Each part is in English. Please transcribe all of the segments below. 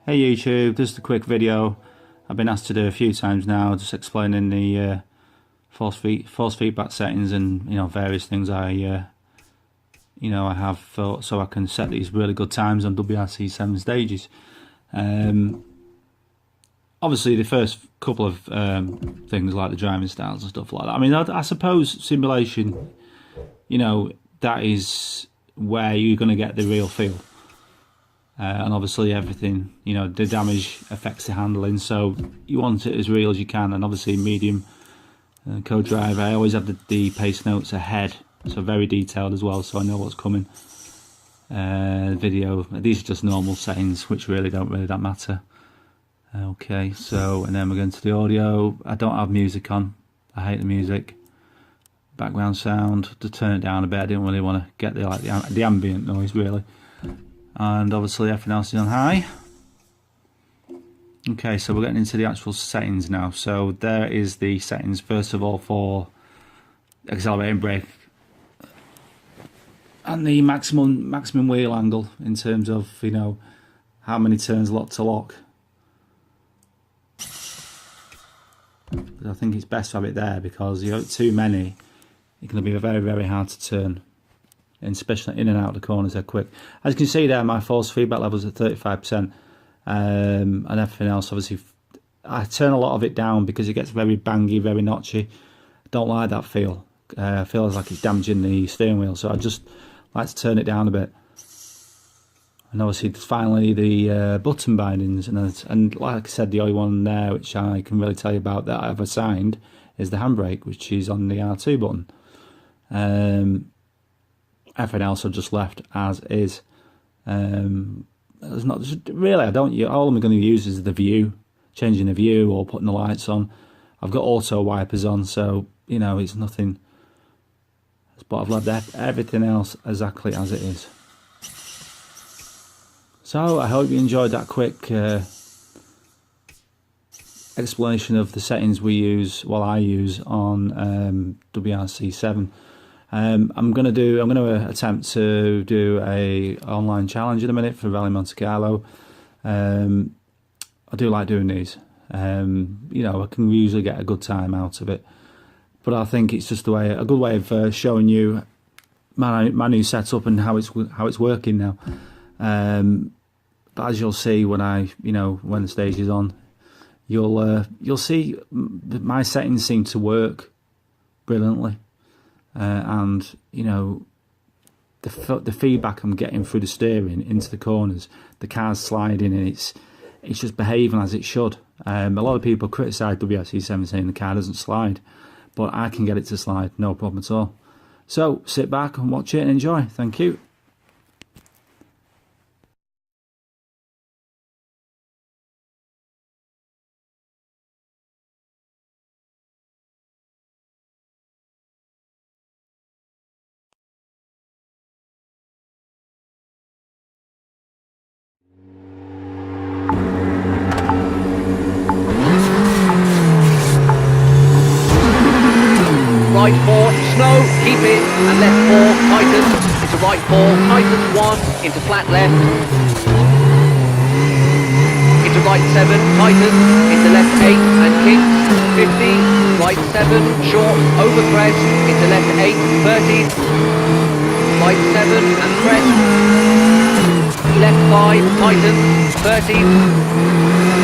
Hey YouTube, just a quick video I've been asked to do a few times now, just explaining the force feedback settings and various things I have so I can set these really good times on WRC 7 stages. Obviously the first couple of things like the driving styles and stuff like that. I mean, I suppose simulation, that is where you're going to get the real feel. And obviously everything, the damage affects the handling, so you want it as real as you can. And obviously medium co-drive, I always have the pace notes ahead, so very detailed as well, so I know what's coming. Video, these are just normal settings which really don't that matter. Okay, so and then we're going to the audio. I don't have music on, I hate the music. Background sound, to turn it down a bit. I didn't really want to get the ambient noise really. And obviously everything else is on high. Okay, so we're getting into the actual settings now. So there is the settings, first of all, for accelerating brake and the maximum wheel angle in terms of how many turns lock to lock. I think it's best to have it there because too many, it's going to be very, very hard to turn, and especially in and out of the corners they're quick. As you can see there, my force feedback level is at 35%, and everything else, obviously I turn a lot of it down because it gets very bangy, very notchy. Don't like that feel. Feels like it's damaging the steering wheel, so I just like to turn it down a bit. And obviously finally the button bindings, and like I said, the only one there which I can really tell you about that I've assigned is the handbrake, which is on the R2 button. Everything else I've just left as is. There's not really, all I'm going to use is the view, changing the view or putting the lights on. I've got auto wipers on, so it's nothing, but I've left everything else exactly as it is. So I hope you enjoyed that quick explanation of the settings I use on WRC 7. I'm going to attempt to do a online challenge in a minute for Rally Monte Carlo. I do like doing these. I can usually get a good time out of it, but I think it's just a good way of showing you my new setup and how it's working now. But as you'll see when when the stage is on, you'll see my settings seem to work brilliantly. And the feedback I'm getting through the steering into the corners, the car's sliding, and it's just behaving as it should. A lot of people criticise WRC 7 saying the car doesn't slide, but I can get it to slide, no problem at all. So sit back and watch it and enjoy. Thank you. Right 4, slow, keep it, and left 4, tighten, into right 4, tighten 1, into flat left, into right 7, tighten, into left 8, and kinks, 50, right 7, short, over crest, into left 8, 30, right 7, and crest, left 5, tighten, 30,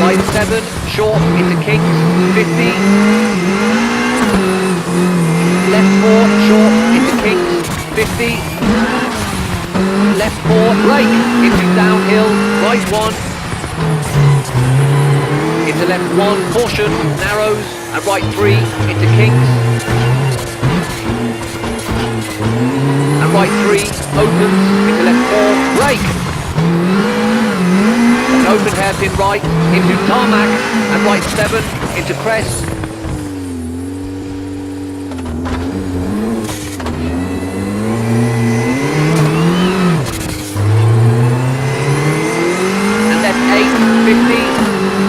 right 7, short, into kinks, 50, left 4, short, into kinks, 50, left 4, brake, into downhill, right 1, into left 1, caution, narrows, and right 3, into kinks, and right 3, opens, into left 4, brake, and open hairpin right, into tarmac, and right 7, into crest,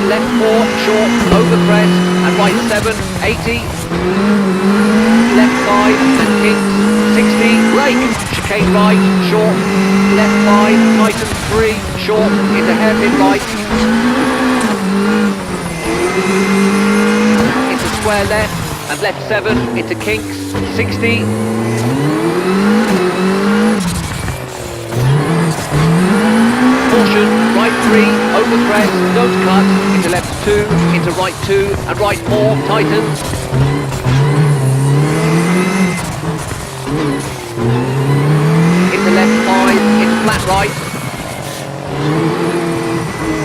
left 4, short, over crest, and right 7, 80, left 5, and kinks, 60, brake, chicane right, short, left 5, tighten 3, short, into hairpin right. Into square left, and left 7, into kinks, 60. Caution, right 3, over crest, don't cut, into left 2, into right 2, and right 4, tightens. Into left 5, into flat right.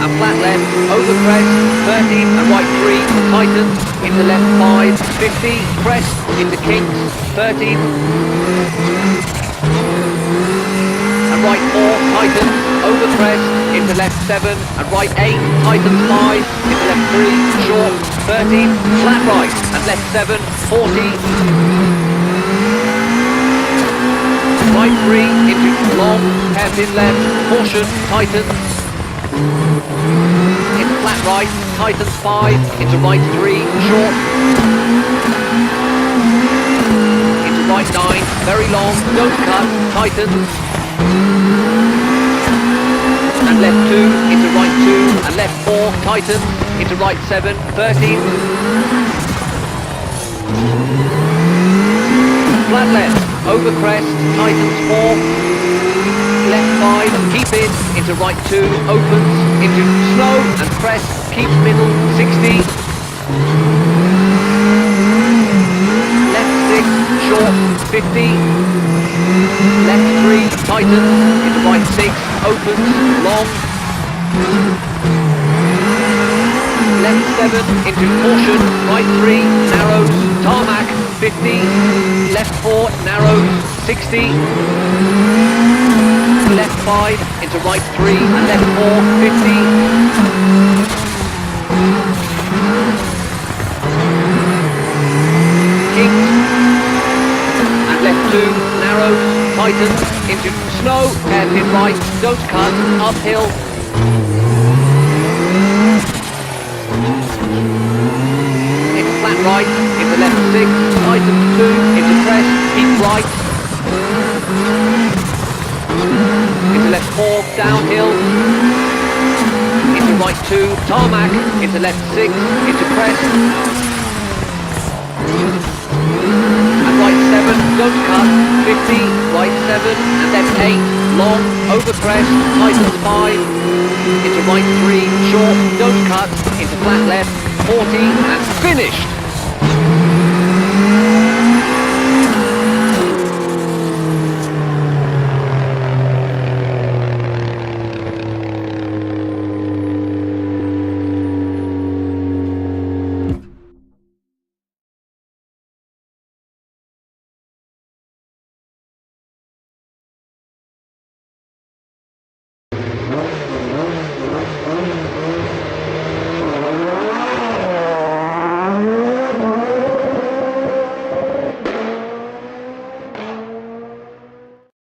And flat left, over crest, 13, and right 3, tightens. Into left 5, 50, crest, into kinks, 13. And right 4, tightens, over crest, into left 7, and right 8, tightens 5, into left 3, short, 13, flat right, and left 7, 40. Right 3, into long, hairpin left, caution, tightens. Into flat right, tightens 5, into right 3, short. Into right 9, very long, don't cut, tightens. And left 2, into right 2, and left 4, tightens. Into right 7, 13. Flat left, over crest, tightens 4. Left 5, keep in, into right 2, opens, into slow and crest, keeps middle, 60. Left 6, short, 50. Left 3, tightens, into right 6, opens, long. Left 7, into caution, right 3, narrows, tarmac, 50. Left 4, narrows, 60. Left 5, into right 3, and left 4, 50. Kinks. And left 2, narrows, tightens, into snow, hairpin right, don't cut, uphill. Into flat right, into left 6, tightens 2, into crest, keep right. Into left 4, downhill. Into right 2, tarmac. Into left 6, into crest. And right 7, don't cut, 50. Right 7, and left 8, long, over crest, tightens 5. Into right 3, short, don't cut. Into flat left, 40, and finished.